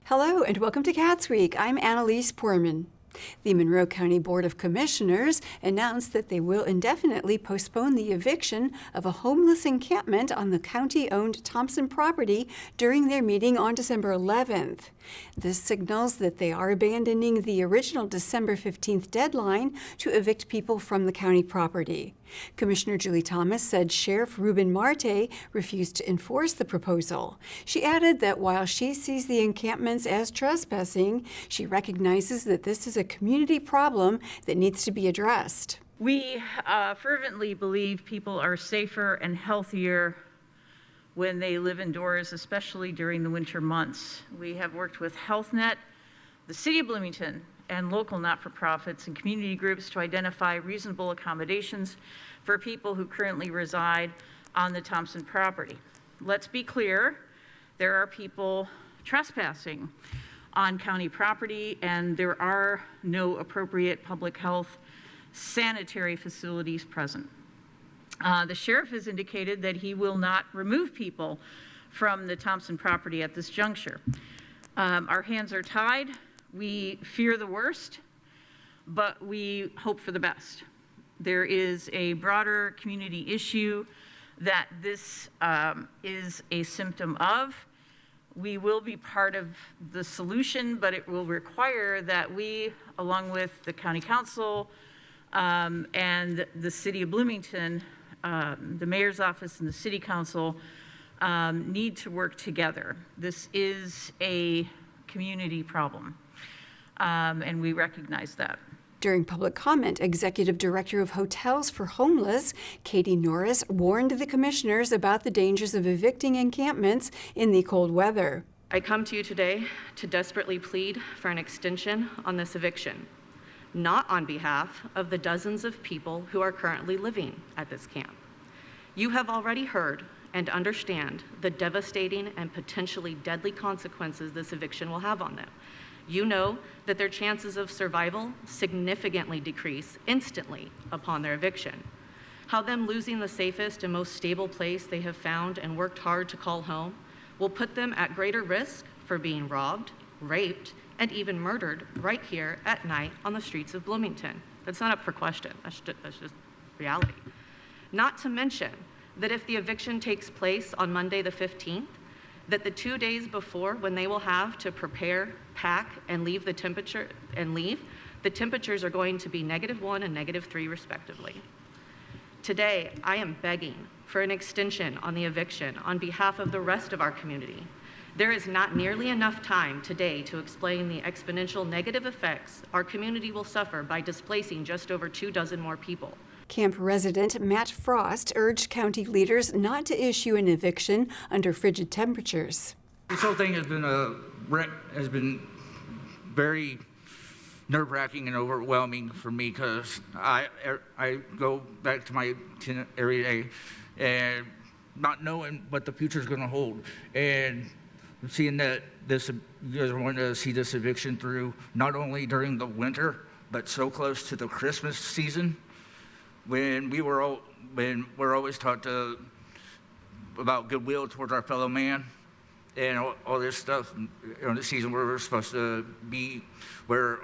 Hello and welcome to CATSweek. I'm Annalise Poorman. The Monroe County Board of Commissioners announced that they will indefinitely postpone the eviction of a homeless encampment on the county-owned Thompson property during their meeting on December 11th. This signals that they are abandoning the original December 15th deadline to evict people from the county property. Commissioner Julie Thomas said Sheriff Ruben Marte refused to enforce the proposal. She added that while she sees the encampments as trespassing, she recognizes that this is a community problem that needs to be addressed. We fervently believe people are safer and healthier when they live indoors, especially during the winter months. We have worked with HealthNet, the City of Bloomington, and local not-for-profits and community groups to identify reasonable accommodations for people who currently reside on the Thompson property. Let's be clear, there are people trespassing on county property, and there are no appropriate public health sanitary facilities present. The sheriff has indicated that he will not remove people from the Thompson property at this juncture. Our hands are tied. We fear the worst, but we hope for the best. There is a broader community issue that this is a symptom of. We will be part of the solution, but it will require that we, along with the county council and the city of Bloomington, the mayor's office and the city council need to work together. This is a community problem, and we recognize that. During public comment, Executive Director of Hotels for Homeless, Katie Norris, warned the commissioners about the dangers of evicting encampments in the cold weather. I come to you today to desperately plead for an extension on this eviction, not on behalf of the dozens of people who are currently living at this camp. You have already heard and understand the devastating and potentially deadly consequences this eviction will have on them. You know that their chances of survival significantly decrease instantly upon their eviction. How them losing the safest and most stable place they have found and worked hard to call home will put them at greater risk for being robbed, raped, and even murdered right here at night on the streets of Bloomington. That's not up for question. That's just reality. Not to mention that if the eviction takes place on Monday the 15th, that the 2 days before, when they will have to prepare, pack, and leave the temperatures are going to be -1 and -3 respectively. Today, I am begging for an extension on the eviction on behalf of the rest of our community. There is not nearly enough time today to explain the exponential negative effects our community will suffer by displacing just over 24 more people. Camp resident Matt Frost urged county leaders not to issue an eviction under frigid temperatures. This whole thing has been very nerve-wracking and overwhelming for me because I go back to my tent every day and not knowing what the future is going to hold, and seeing that you guys are wanting to see this eviction through not only during the winter but so close to the Christmas season, when we're always taught about goodwill towards our fellow man and all this stuff. You know, this season where we're supposed to be, where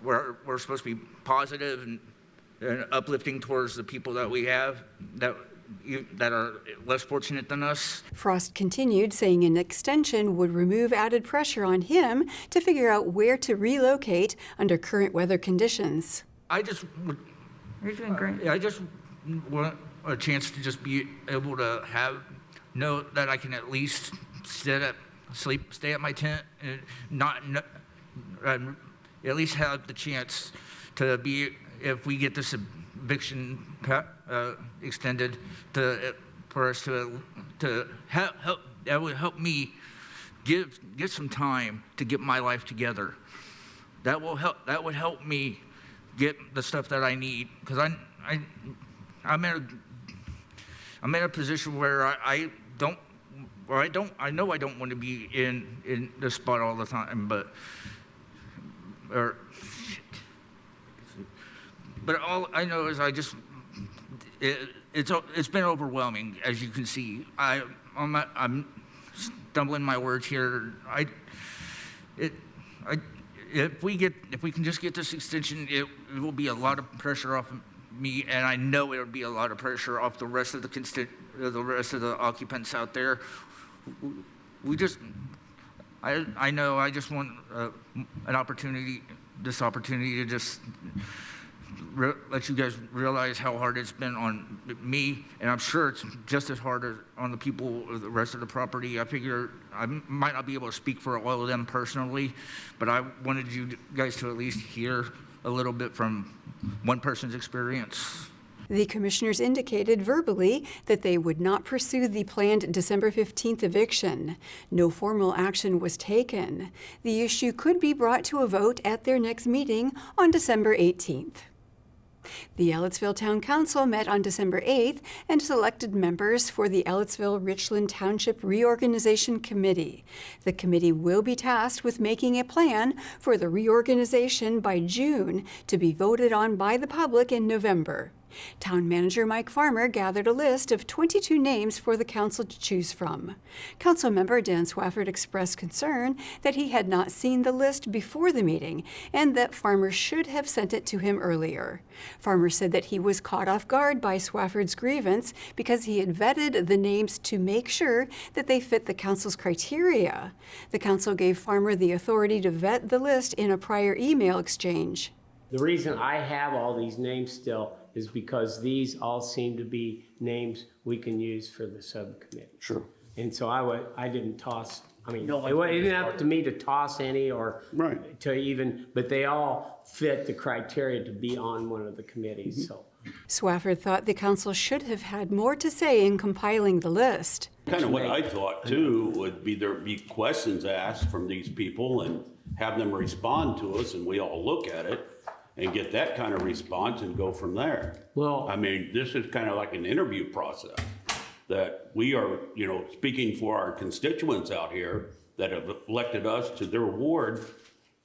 we're supposed to be positive and uplifting towards the people that we have that are less fortunate than us. Frost continued, saying an extension would remove added pressure on him to figure out where to relocate under current weather conditions. You're doing great. I just want a chance to just be able to know that I can at least stay at my tent, and at least have the chance to be, if we get this eviction extended, for us to help. That would help me get some time to get my life together. That would help me get the stuff that I need, because I'm in a position where I know I don't want to be in this spot all the time, but all I know is it's been overwhelming, as you can see. I'm stumbling my words here. If we can just get this extension, it will be a lot of pressure off me, and I know it'll be a lot of pressure off the rest of the occupants out there. I know I just want this opportunity to just let you guys realize how hard it's been on me, and I'm sure it's just as hard on the people of the rest of the property. I figure I might not be able to speak for all of them personally, but I wanted you guys to at least hear a little bit from one person's experience. The commissioners indicated verbally that they would not pursue the planned December 15th eviction. No formal action was taken. The issue could be brought to a vote at their next meeting on December 18th. The Ellettsville Town Council met on December 8th and selected members for the Ellettsville-Richland Township Reorganization Committee. The committee will be tasked with making a plan for the reorganization by June to be voted on by the public in November. Town Manager Mike Farmer gathered a list of 22 names for the council to choose from. Councilmember Dan Swafford expressed concern that he had not seen the list before the meeting and that Farmer should have sent it to him earlier. Farmer said that he was caught off guard by Swafford's grievance because he had vetted the names to make sure that they fit the council's criteria. The council gave Farmer the authority to vet the list in a prior email exchange. The reason I have all these names still is because these all seem to be names we can use for the subcommittee. Sure. And so I didn't toss, No, it wasn't up to me to toss any or Right. to even, but they all fit the criteria to be on one of the committees, so. Swafford thought the council should have had more to say in compiling the list. Kind of what I thought too would be there'd be questions asked from these people and have them respond to us and we all look at it and get that kind of response and go from there. Well, I mean, this is kind of like an interview process that we are, speaking for our constituents out here that have elected us to their ward.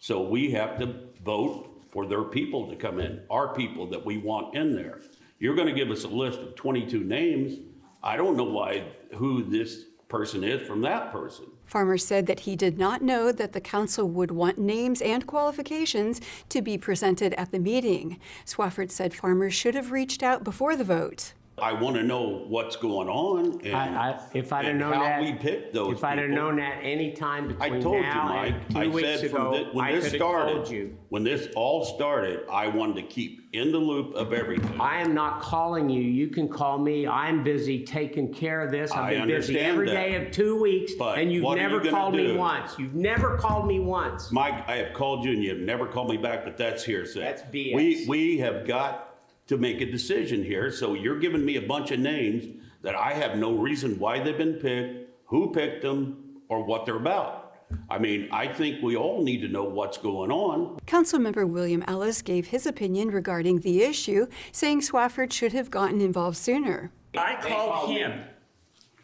So we have to vote for their people to come in, our people that we want in there. You're going to give us a list of 22 names. I don't know who this person is from that person. Farmer said that he did not know that the council would want names and qualifications to be presented at the meeting. Swafford said Farmer should have reached out before the vote. I want to know what's going on and, if I'd have and known how that, we picked those if I'd have people. known that any time between I told you, now Mike. and 2 I weeks said ago, when I this could have told started, you. when this all started, I wanted to keep in the loop of everything. I am not calling you. You can call me. I'm busy taking care of this. I've been busy understand every that. day of 2 weeks, But and you've what are you never gonna called me do? once. You've never called me once. Mike, I have called you and you've never called me back, but that's hearsay. That's BS. We have got to make a decision here. So you're giving me a bunch of names that I have no reason why they've been picked, who picked them, or what they're about. I mean, I think we all need to know what's going on. Councilmember William Ellis gave his opinion regarding the issue, saying Swafford should have gotten involved sooner. I called him.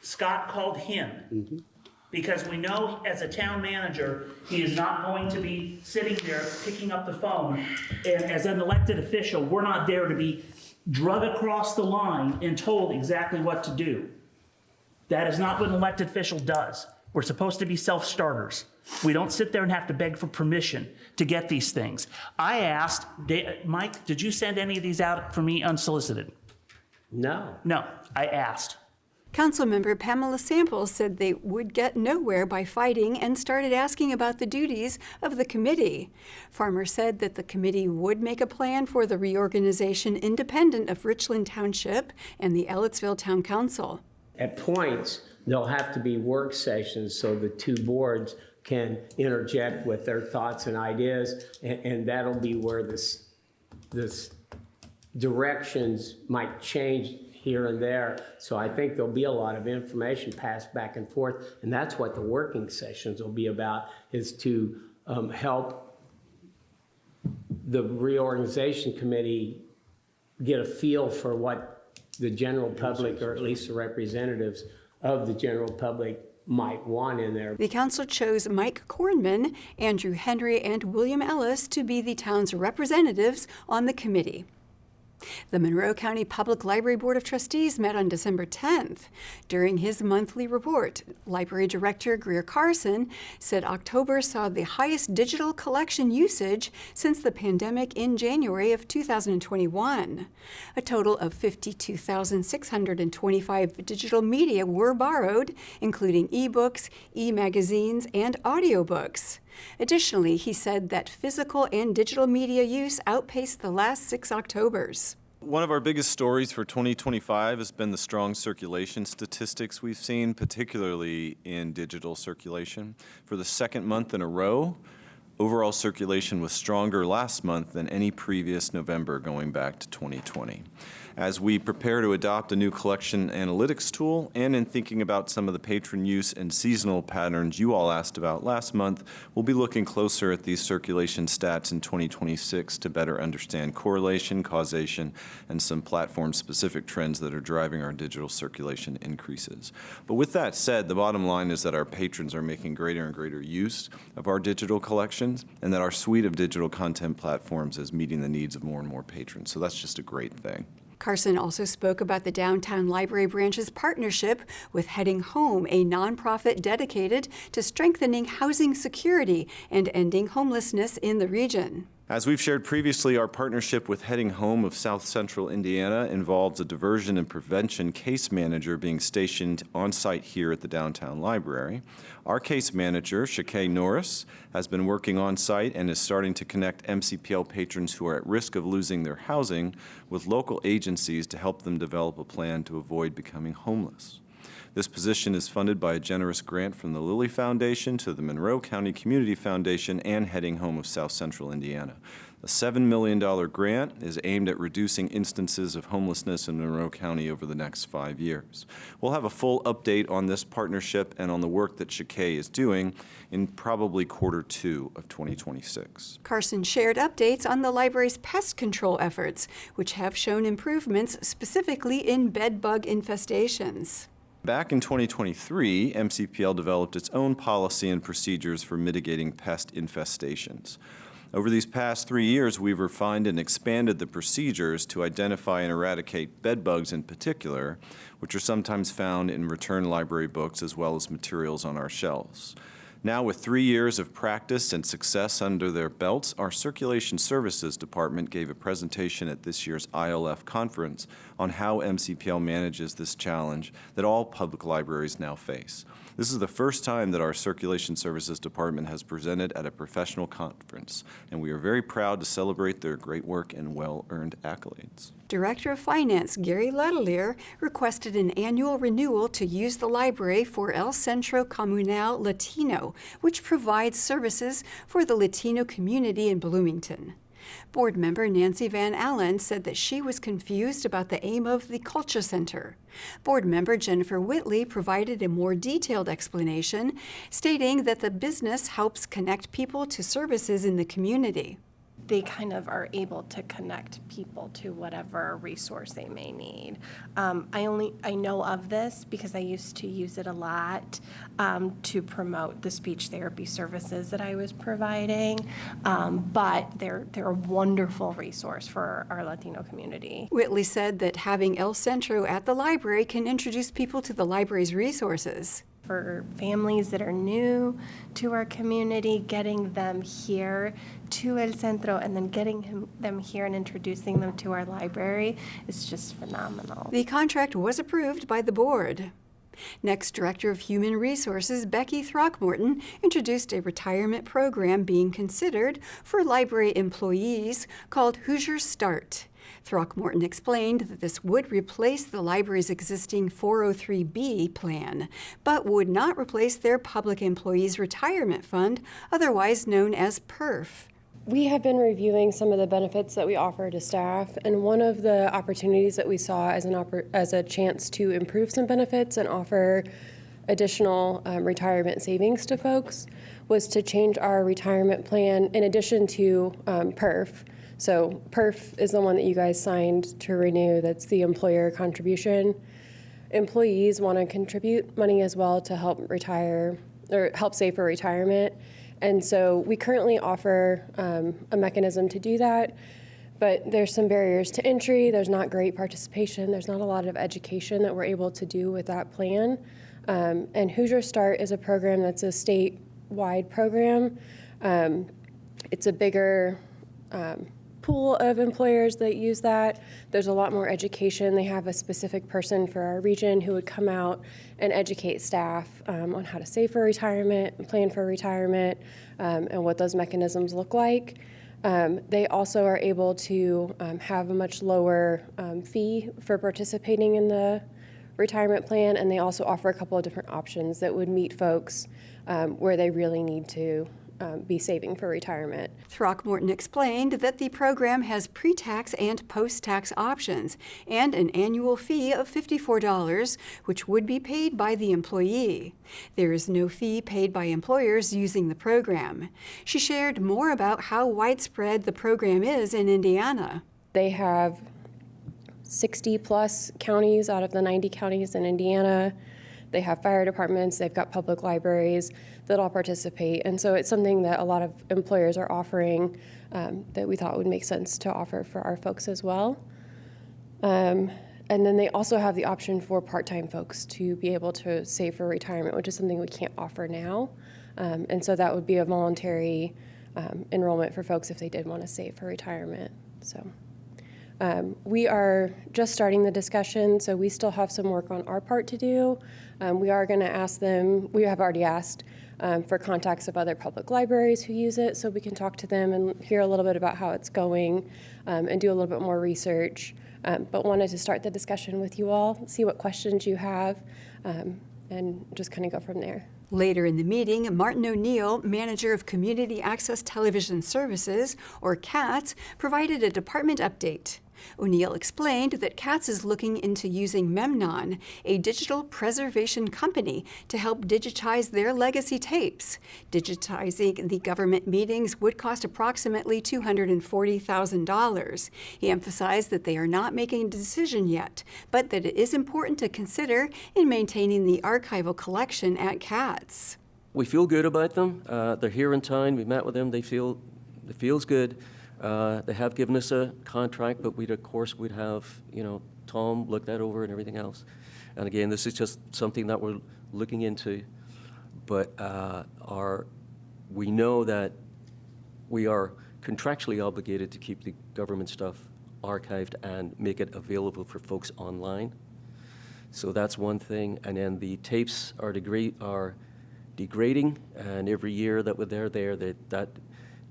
Scott called him. Mm-hmm. Because we know as a town manager, he is not going to be sitting there picking up the phone. And as an elected official, we're not there to be drug across the line and told exactly what to do. That is not what an elected official does. We're supposed to be self-starters. We don't sit there and have to beg for permission to get these things. I asked, Mike, did you send any of these out for me unsolicited? No. No, I asked. Councilmember Pamela Samples said they would get nowhere by fighting and started asking about the duties of the committee. Farmer said that the committee would make a plan for the reorganization independent of Richland Township and the Ellettsville Town Council. At points, there'll have to be work sessions so the two boards can interject with their thoughts and ideas, and that'll be where this directions might change here and there. So I think there'll be a lot of information passed back and forth, and that's what the working sessions will be about, is to help the reorganization committee get a feel for what the general public, or at least the representatives of the general public, might want in there. The council chose Mike Kornman, Andrew Henry, and William Ellis to be the town's representatives on the committee. The Monroe County Public Library Board of Trustees met on December 10th. During his monthly report, Library Director Greer Carson said October saw the highest digital collection usage since the pandemic in January of 2021. A total of 52,625 digital media were borrowed, including ebooks, e-magazines, and audiobooks. Additionally, he said that physical and digital media use outpaced the last 6 Octobers. One of our biggest stories for 2025 has been the strong circulation statistics we've seen, particularly in digital circulation. For the second month in a row, overall circulation was stronger last month than any previous November going back to 2020. As we prepare to adopt a new collection analytics tool, and in thinking about some of the patron use and seasonal patterns you all asked about last month, we'll be looking closer at these circulation stats in 2026 to better understand correlation, causation, and some platform-specific trends that are driving our digital circulation increases. But with that said, the bottom line is that our patrons are making greater and greater use of our digital collections, and that our suite of digital content platforms is meeting the needs of more and more patrons. So that's just a great thing. Carson also spoke about the Downtown Library Branch's partnership with Heading Home, a nonprofit dedicated to strengthening housing security and ending homelessness in the region. As we've shared previously, our partnership with Heading Home of South Central Indiana involves a diversion and prevention case manager being stationed on site here at the Downtown Library. Our case manager, Shakay Norris, has been working on site and is starting to connect MCPL patrons who are at risk of losing their housing with local agencies to help them develop a plan to avoid becoming homeless. This position is funded by a generous grant from the Lilly Foundation to the Monroe County Community Foundation and Heading Home of South Central Indiana. The $7 million grant is aimed at reducing instances of homelessness in Monroe County over the next 5 years. We'll have a full update on this partnership and on the work that Shakay is doing in probably Q2 of 2026. Carson shared updates on the library's pest control efforts, which have shown improvements specifically in bed bug infestations. Back in 2023, MCPL developed its own policy and procedures for mitigating pest infestations. Over these past 3 years, we've refined and expanded the procedures to identify and eradicate bed bugs in particular, which are sometimes found in return library books as well as materials on our shelves. Now, with 3 years of practice and success under their belts, our Circulation Services Department gave a presentation at this year's ILF conference on how MCPL manages this challenge that all public libraries now face. This is the first time that our Circulation Services Department has presented at a professional conference, and we are very proud to celebrate their great work and well-earned accolades. Director of Finance Gary Letelier requested an annual renewal to use the library for El Centro Comunal Latino, which provides services for the Latino community in Bloomington. Board member Nancy Van Allen said that she was confused about the aim of the Culture Center. Board member Jennifer Whitley provided a more detailed explanation, stating that the business helps connect people to services in the community. They kind of are able to connect people to whatever resource they may need. I know of this because I used to use it a lot to promote the speech therapy services that I was providing, but they're a wonderful resource for our Latino community. Whitley said that having El Centro at the library can introduce people to the library's resources. For families that are new to our community, getting them here to El Centro and then getting them here and introducing them to our library is just phenomenal. The contract was approved by the board. Next, Director of Human Resources Becky Throckmorton introduced a retirement program being considered for library employees called Hoosier Start. Throckmorton explained that this would replace the library's existing 403B plan, but would not replace their Public Employees Retirement Fund, otherwise known as PERF. We have been reviewing some of the benefits that we offer to staff, and one of the opportunities that we saw as a chance to improve some benefits and offer additional retirement savings to folks was to change our retirement plan in addition to PERF. So PERF is the one that you guys signed to renew. That's the employer contribution. Employees want to contribute money as well to help retire or help save for retirement. And so we currently offer a mechanism to do that, But there's some barriers to entry. There's not great participation. There's not a lot of education that we're able to do with that plan. And Hoosier Start is a program that's a statewide program. It's a bigger pool of employers that use that. There's a lot more education. They have a specific person for our region who would come out and educate staff on how to save for retirement, plan for retirement, and what those mechanisms look like. They also are able to have a much lower fee for participating in the retirement plan, and they also offer a couple of different options that would meet folks where they really need to be saving for retirement. Throckmorton explained that the program has pre-tax and post-tax options and an annual fee of $54, which would be paid by the employee. There is no fee paid by employers using the program. She shared more about how widespread the program is in Indiana. They have 60 plus counties out of the 90 counties in Indiana. They have fire departments, they've got public libraries that all participate. And so it's something that a lot of employers are offering that we thought would make sense to offer for our folks as well. And then they also have the option for part-time folks to be able to save for retirement, which is something we can't offer now. And so that would be a voluntary enrollment for folks if they did want to save for retirement. So we are just starting the discussion, so we still have some work on our part to do. We are going to ask them, we have already asked for contacts of other public libraries who use it so we can talk to them and hear a little bit about how it's going and do a little bit more research. But wanted to start the discussion with you all, see what questions you have, and just kind of go from there. Later in the meeting, Martin O'Neill, manager of Community Access Television Services, or CATS, provided a department update. O'Neill explained that CATS is looking into using Memnon, a digital preservation company, to help digitize their legacy tapes. Digitizing the government meetings would cost approximately $240,000. He emphasized that they are not making a decision yet, but that it is important to consider in maintaining the archival collection at CATS. We feel good about them. They're here in town. We met with them. It feels good. They have given us a contract, but we'd have, Tom look that over and everything else. And again, this is just something that we're looking into, but we know that we are contractually obligated to keep the government stuff archived and make it available for folks online. So that's one thing. And then the tapes are degrading, and every year that they're there, that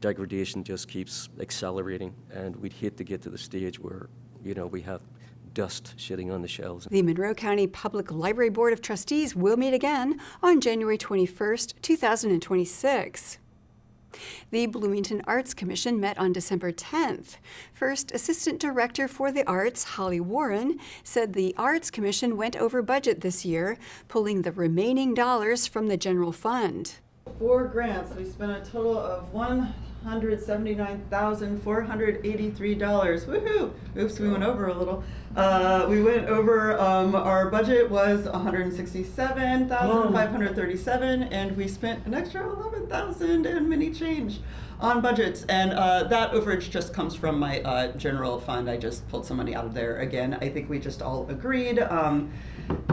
degradation just keeps accelerating, and we'd hate to get to the stage where, we have dust shitting on the shelves. The Monroe County Public Library Board of Trustees will meet again on January 21st, 2026. The Bloomington Arts Commission met on December 10th. First Assistant Director for the Arts, Holly Warren, said the Arts Commission went over budget this year, pulling the remaining dollars from the general fund. 4 grants. We spent a total of $179,483. Woohoo! Oops, we went over a little. We went over, our budget was $167,537, and we spent an extra $11,000 and many change on budgets. And that overage just comes from my general fund. I just pulled some money out of there. Again, I think we just all agreed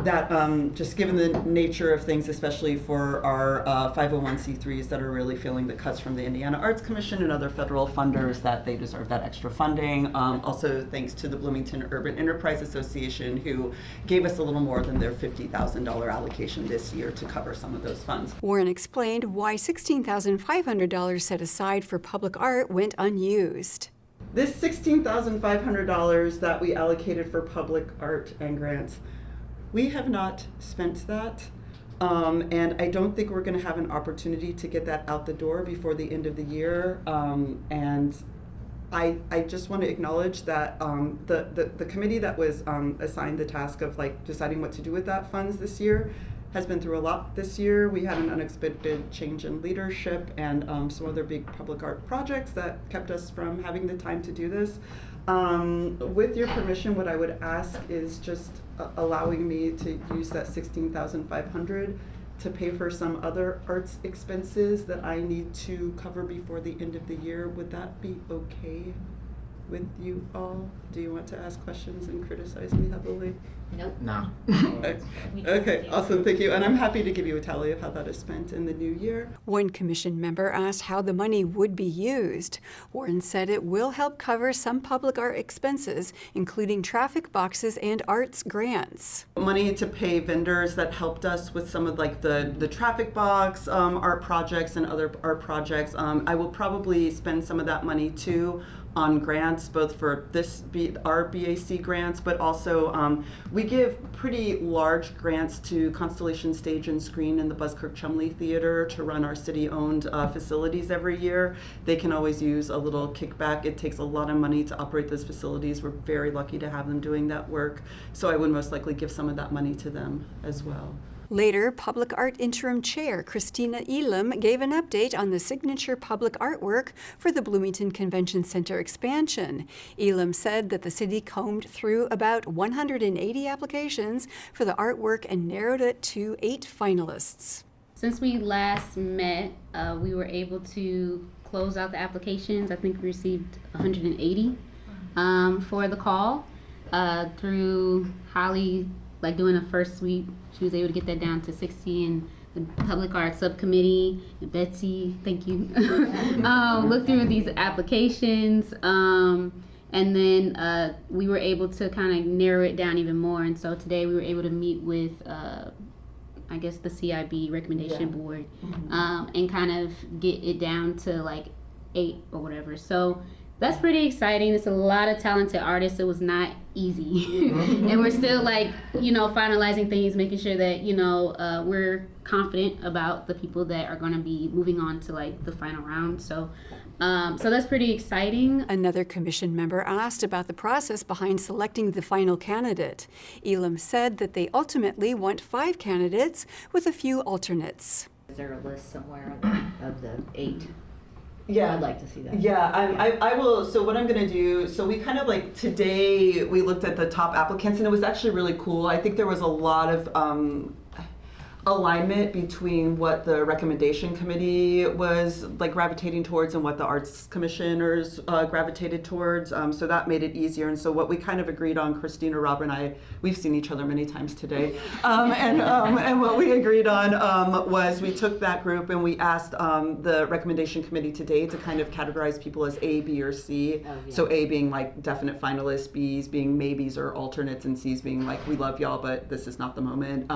that just given the nature of things, especially for our 501c3s that are really feeling the cuts from the Indiana Arts Commission and other federal funders, that they deserve that extra funding. Also, thanks to the Bloomington Urban Enterprise Association, who gave us a little more than their $50,000 allocation this year to cover some of those funds. Warren explained why $16,500 set aside for public art went unused. This $16,500 that we allocated for public art and grants, we have not spent that, and I don't think we're going to have an opportunity to get that out the door before the end of the year. And I just want to acknowledge that the committee that was assigned the task of deciding what to do with that funds this year has been through a lot this year. We had an unexpected change in leadership and some other big public art projects that kept us from having the time to do this. With your permission, what I would ask is just allowing me to use that $16,500 to pay for some other arts expenses that I need to cover before the end of the year. Would that be okay? with you all? Do you want to ask questions and criticize me heavily? Nope. No. Okay, awesome, thank you. And I'm happy to give you a tally of how that is spent in the new year. One commission member asked how the money would be used. Warren said it will help cover some public art expenses, including traffic boxes and arts grants. Money to pay vendors that helped us with some of like the traffic box art projects and other art projects. I will probably spend some of that money too on grants, both for our BAC grants, but also we give pretty large grants to Constellation Stage and Screen and the Buskirk Chumley Theater to run our city-owned facilities every year. They can always use a little kickback. It takes a lot of money to operate those facilities. We're very lucky to have them doing that work. So I would most likely give some of that money to them as well. Later, Public Art Interim Chair Christina Elam gave an update on the signature public artwork for the Bloomington Convention Center expansion. Elam said that the city combed through about 180 applications for the artwork and narrowed it to 8 finalists. Since we last met, we were able to close out the applications. I think we received 180 for the call through Holly, like doing a first sweep. She was able to get that down to 60, and the Public Arts Subcommittee, and Betsy, thank you, looked through these applications, and then we were able to kind of narrow it down even more. And so today we were able to meet with, I guess, the CIB recommendation board, and kind of get it down to like 8 or whatever. So that's pretty exciting. It's a lot of talented artists. It was not easy. And we're still like, finalizing things, making sure that, we're confident about the people that are going to be moving on to like the final round. So that's pretty exciting. Another commission member asked about the process behind selecting the final candidate. Elam said that they ultimately want 5 candidates with a few alternates. Is there a list somewhere of the 8? Yeah, I'd like to see that. Yeah, I will. So what I'm going to do, so we kind of like today we looked at the top applicants and it was actually really cool. I think there was a lot of alignment between what the recommendation committee was like gravitating towards and what the arts commissioners gravitated towards. So that made it easier. And so what we kind of agreed on, Christina, Rob, and I, we've seen each other many times today. And what we agreed on was we took that group and we asked the recommendation committee today to kind of categorize people as A, B, or C. Oh, yeah. So A being like definite finalists, B's being maybes or alternates, and C's being like, we love y'all, but this is not the moment.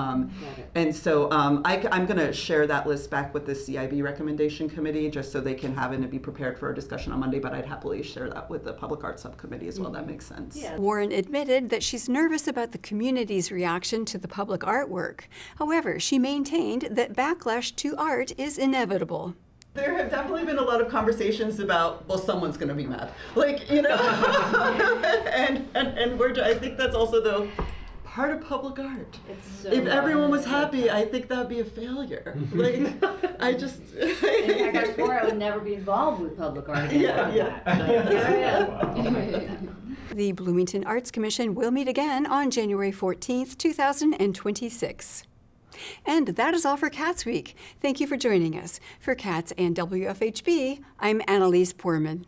And so I'm going to share that list back with the CIB recommendation committee just so they can have it and be prepared for a discussion on Monday, but I'd happily share that with the public arts subcommittee as well. That makes sense. Yeah. Warren admitted that she's nervous about the community's reaction to the public artwork. However, she maintained that backlash to art is inevitable. There have definitely been a lot of conversations about, well, someone's going to be mad. Like, and I think that's also, though, part of public art. It's so if everyone was happy, I think that'd be a failure. Like, I just. In fact, I swore I would never be involved with public art. Yeah. The Bloomington Arts Commission will meet again on January 14th, 2026. And that is all for CATSweek. Thank you for joining us. For CATS and WFHB, I'm Annalise Poorman.